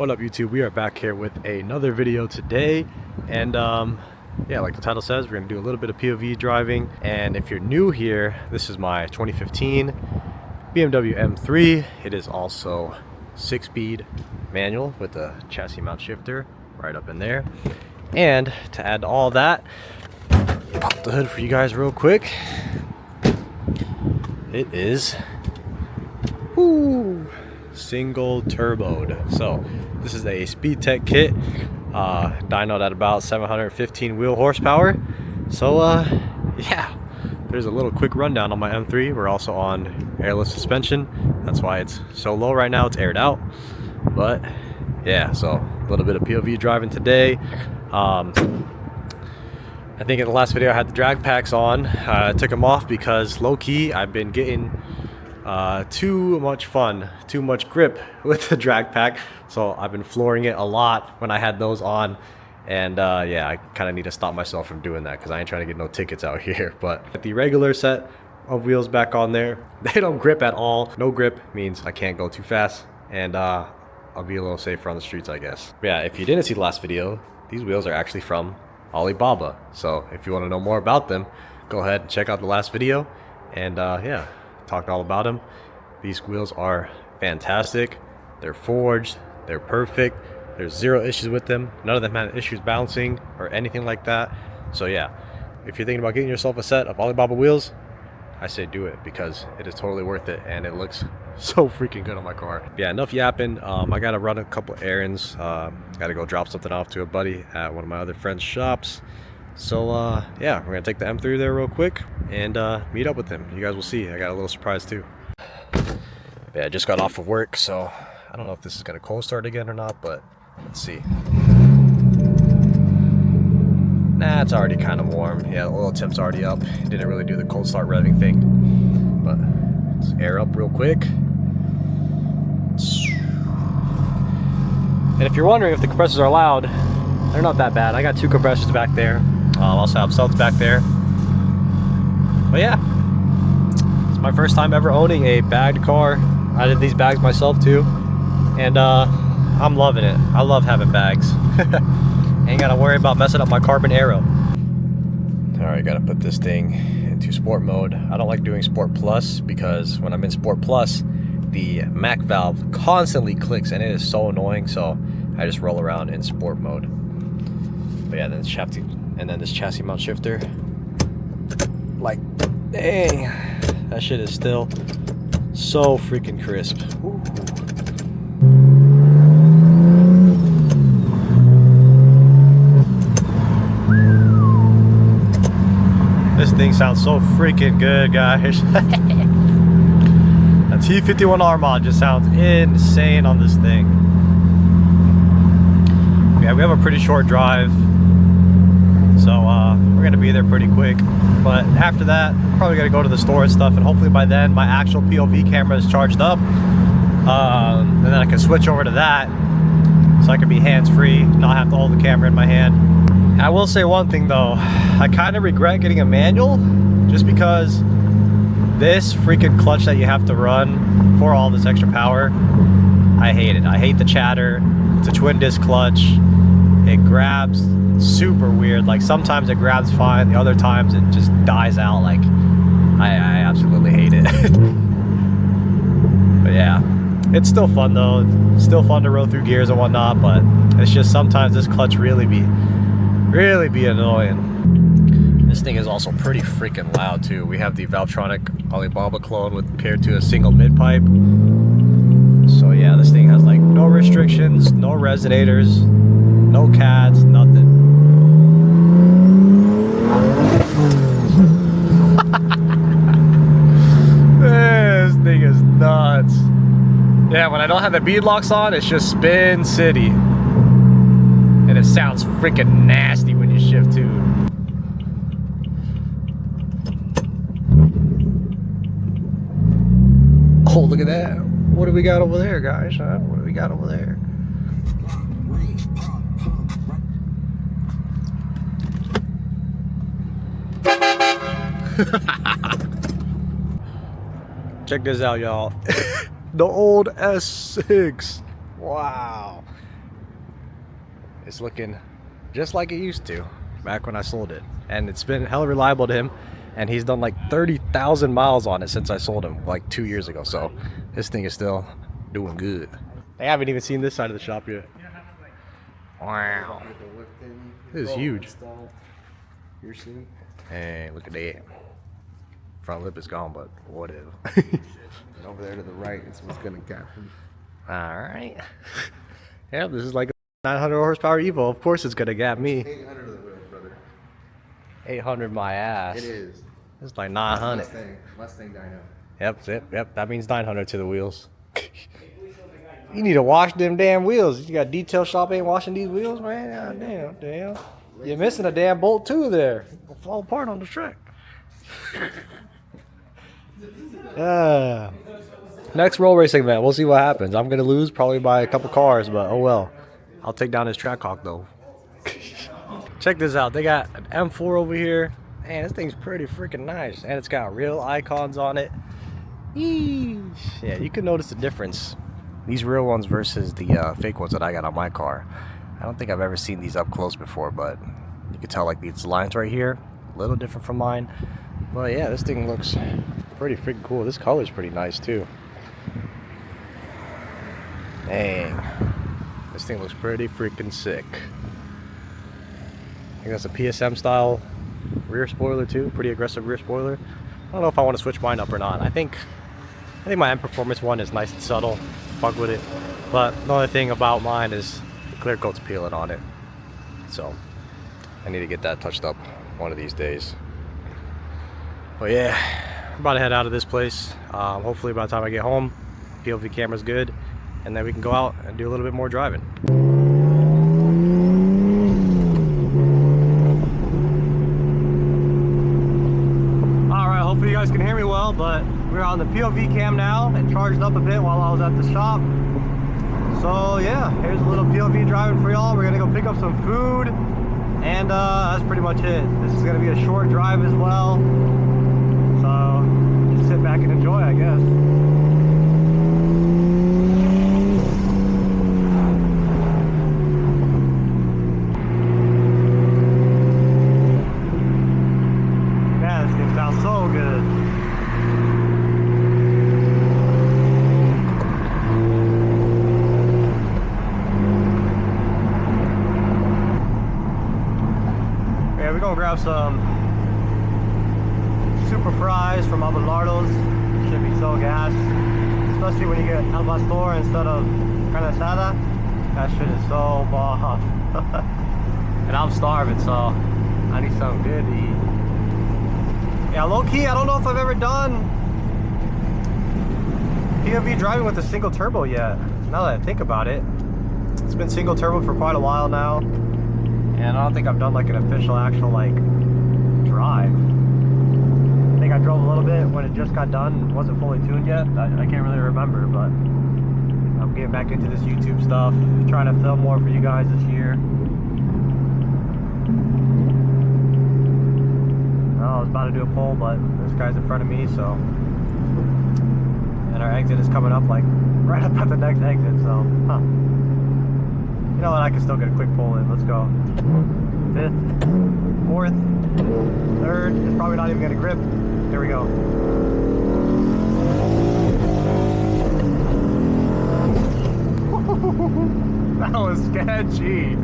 What up, YouTube? We are back here with another video today, and yeah, like the title says, we're gonna do a little bit of POV driving. And if you're new here, this is my 2015 BMW M3. It is also 6-speed manual with a chassis mount shifter right up in there. And to add to all that, pop the hood for you guys real quick. It is single turboed. So this is a Speed Tech kit, dynoed at about 715 wheel horsepower. So yeah, there's a little quick rundown on my M3. We're also on airless suspension. That's why it's so low right now. It's aired out. But yeah, so a little bit of POV driving today. I think in the last video I had the drag packs on. I took them off because low-key I've been getting too much fun, too much grip with the drag pack. So I've been flooring it a lot when I had those on. And yeah, I kind of need to stop myself from doing that because I ain't trying to get no tickets out here. But the regular set of wheels back on there, they don't grip at all. No grip means I can't go too fast, and I'll be a little safer on the streets, I guess. But yeah, if you didn't see the last video, these wheels are actually from Alibaba. So if you want to know more about them, go ahead and check out the last video. And yeah, talked all about them. These wheels are fantastic. They're forged, they're perfect. There's zero issues with them. None of them had issues bouncing or anything like that. So yeah, if you're thinking about getting yourself a set of Alibaba wheels, I say do it because it is totally worth it and it looks so freaking good on my car. Yeah, enough yapping. I gotta run a couple errands. Gotta go drop something off to a buddy at one of my other friends' shops. So yeah, we're gonna take the M3 there real quick and meet up with him. You guys will see. I got a little surprise too. Yeah, I just got off of work, so I don't know if this is gonna cold start again or not, but let's see. Nah, it's already kind of warm. Yeah, the oil temp's already up. Didn't really do the cold start revving thing, but let's air up real quick. And if you're wondering if the compressors are loud, they're not that bad. I got two compressors back there. I also have subs back there. But yeah, it's my first time ever owning a bagged car. I did these bags myself too, and I'm loving it. I love having bags. Ain't gotta worry about messing up my carbon aero. Alright, gotta put this thing into sport mode. I don't like doing sport plus because when I'm in sport plus, the Mac valve constantly clicks and it is so annoying, so I just roll around in sport mode. But yeah, then this chassis mount shifter, like, dang, that shit is still so freaking crisp. Ooh. This thing sounds so freaking good, guys. That T51R mod just sounds insane on this thing. Yeah, we have a pretty short drive, so we're gonna be there pretty quick. But after that, we're probably gonna go to the store and stuff, and hopefully by then my actual POV camera is charged up, and then I can switch over to that, so I can be hands-free, not have to hold the camera in my hand. I will say one thing though, I kind of regret getting a manual just because this freaking clutch that you have to run for all this extra power, I hate it. I hate the chatter. It's a twin disc clutch. It grabs super weird. Like sometimes it grabs fine, the other times it just dies out. Like I absolutely hate it. But yeah, it's still fun though. It's still fun to roll through gears and whatnot, but it's just sometimes this clutch really be annoying. This thing is also pretty freaking loud too. We have the Valvetronic Alibaba clone paired to a single mid pipe. So yeah, this thing has like no restrictions, no resonators, no CADs, nothing. This thing is nuts. Yeah, when I don't have the bead locks on, it's just spin city. And it sounds freaking nasty when you shift too. Oh, look at that. What do we got over there, guys? Huh? What do we got over there? Check this out, y'all. The old S6. Wow. it's looking just like it used to back when I sold it. And it's been hella reliable to him. And he's done like 30,000 miles on it since I sold him like 2 years ago. So this thing is still doing good. They haven't even seen this side of the shop yet. Wow. This is huge. Hey, look at that. Front lip is gone, but whatever. And over there to the right is what's gonna gap him. Alright. Yeah, this is like a 900 horsepower Evo. Of course it's gonna gap me. 800 of the wheel, brother. 800 my ass. It is. It's like 900. Mustang dyno. Yep. That means 900 to the wheels. You need to wash them damn wheels. You got detail shop ain't washing these wheels, man. God damn. You're missing a damn bolt too there. It'll fall apart on the track. Next roll racing event, we'll see what happens. I'm gonna lose probably by a couple cars, but oh well. I'll take down this Trackhawk though. Check this out. They got an M4 over here. Man, this thing's pretty freaking nice, and it's got real icons on it. Eesh. Yeah, you can notice the difference. These real ones versus the fake ones that I got on my car. I don't think I've ever seen these up close before, but you can tell like these lines right here, a little different from mine. But yeah, this thing looks pretty freaking cool. This color's pretty nice too. Dang, this thing looks pretty freaking sick. I think that's a PSM style rear spoiler too, pretty aggressive rear spoiler. I don't know if I want to switch mine up or not. I think my M Performance one is nice and subtle. Fuck with it. But the only thing about mine is the clear coat's peeling on it. So I need to get that touched up one of these days. But yeah, I'm about to head out of this place. Hopefully by the time I get home, POV camera's good, and then we can go out and do a little bit more driving. Alright, hopefully you guys can hear me well, but we're on the POV cam now and charged up a bit while I was at the shop. So yeah, here's a little POV driving for y'all. We're gonna go pick up some food, and that's pretty much it. This is gonna be a short drive as well. So just sit back and enjoy, I guess. Yeah, this thing sounds so good. Yeah, we're gonna grab some super fries from Abelardo's. Should be so gas, especially when you get al pastor instead of carne asada. That shit is so bomb. And I'm starving, so I need something good to eat. Yeah, low key, I don't know if I've ever done POV driving with a single turbo yet. Now that I think about it, it's been single turbo for quite a while now, and I don't think I've done like an official actual like drive. I think I drove a little bit when it just got done. It wasn't fully tuned yet. I can't really remember, but I'm getting back into this YouTube stuff, trying to film more for you guys this year. I was about to do a poll, but this guy's in front of me, so. And our exit is coming up like right up at the next exit, so. Huh. You know what? I can still get a quick pull in. Let's go. 5th, 4th, 3rd. It's probably not even gonna grip. There we go. That was sketchy.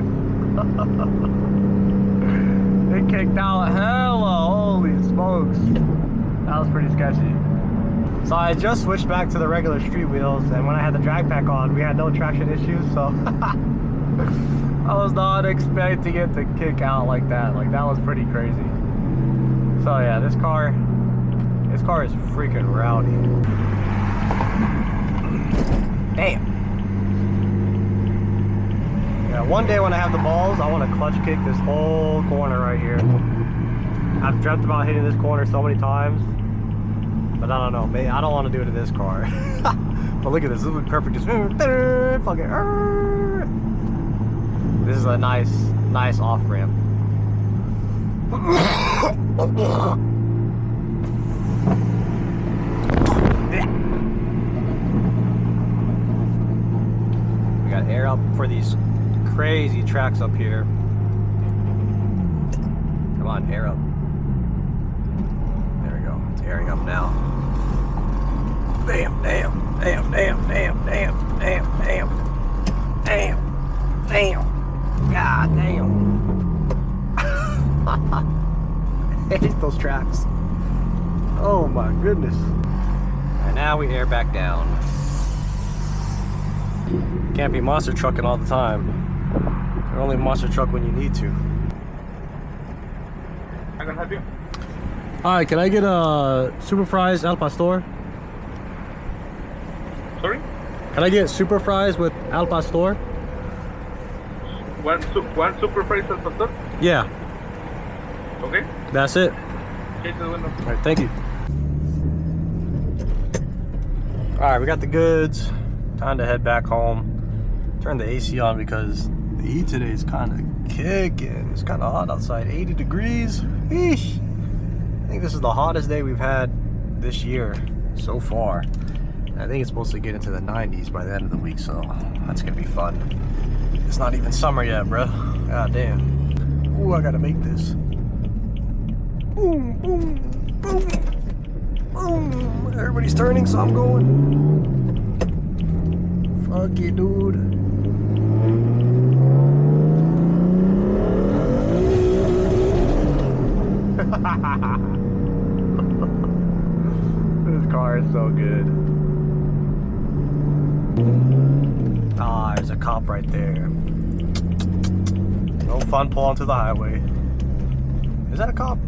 It kicked out hella. Holy smokes. That was pretty sketchy. So I just switched back to the regular street wheels, and when I had the drag pack on, we had no traction issues, so I was not expecting it to kick out like that. Like, that was pretty crazy. So yeah, this car is freaking rowdy. Damn. Yeah, one day when I have the balls, I want to clutch kick this whole corner right here. I've dreamt about hitting this corner so many times, but I don't know, maybe I don't want to do it in this car. But look at this, this would be perfect. Just fucking. This is a nice off ramp. We got air up for these crazy tracks up here. Come on, air up. There we go. It's airing up now. Damn, damn, damn, damn, damn, damn, damn, damn, damn, damn. God damn. I hate those tracks. Oh my goodness. And now we air back down. Can't be monster trucking all the time. You're only monster truck when you need to. I can help you. Alright, can I get a super fries al pastor? Sorry? Can I get super fries with al pastor? One super fries al pastor? Yeah, Okay. that's it. Change the window. Alright, thank you. Alright, we got the goods. Time to head back home. Turn the AC on because the heat today is kind of kicking. It's kind of hot outside, 80 degrees. Eesh. I think this is the hottest day we've had this year so far. I think it's supposed to get into the 90s by the end of the week, so that's gonna be fun. It's not even summer yet, bro. God damn. Ooh, I gotta make this. Boom, boom, boom, boom. Everybody's turning, so I'm going. Fuck you, dude. This car is so good. Ah, there's a cop right there. No fun pulling to the highway. Is that a cop?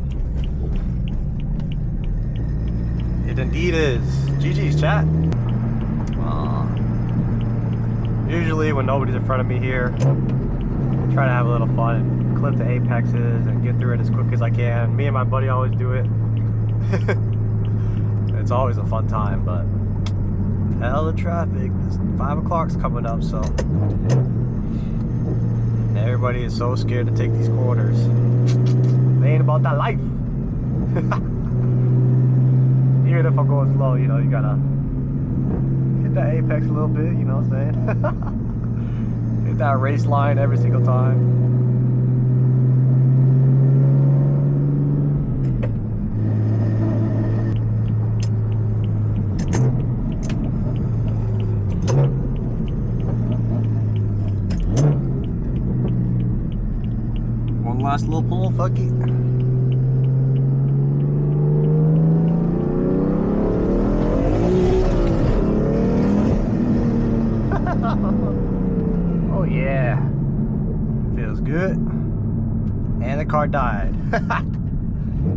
It indeed is. GG's, chat. Usually when nobody's in front of me here, I try to have a little fun, clip the apexes and get through it as quick as I can. Me and my buddy always do it. It's always a fun time, but hell of traffic. 5 o'clock's coming up, so everybody is so scared to take these corners. They ain't about that life. Even if I'm going slow, you know, you gotta hit that apex a little bit, you know what I'm saying? Hit that race line every single time. One last little pull, fuck it. Oh yeah, feels good. And the car died.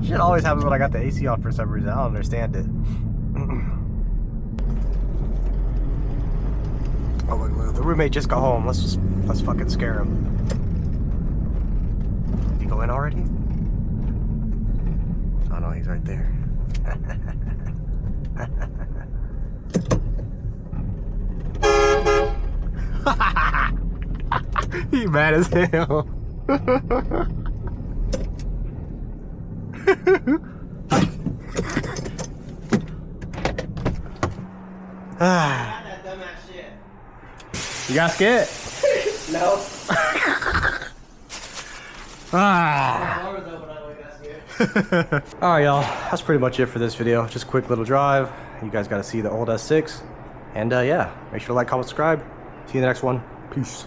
Shit always happens when I got the AC on for some reason. I don't understand it. Oh look, the roommate just got home. Let's fucking scare him. Did he go in already? Oh no, he's right there. He mad as hell. That dumbass shit. You got scared? No. Alright y'all, that's pretty much it for this video. Just a quick little drive. You guys got to see the old S6. And yeah, make sure to like, comment, subscribe. See you in the next one. Peace.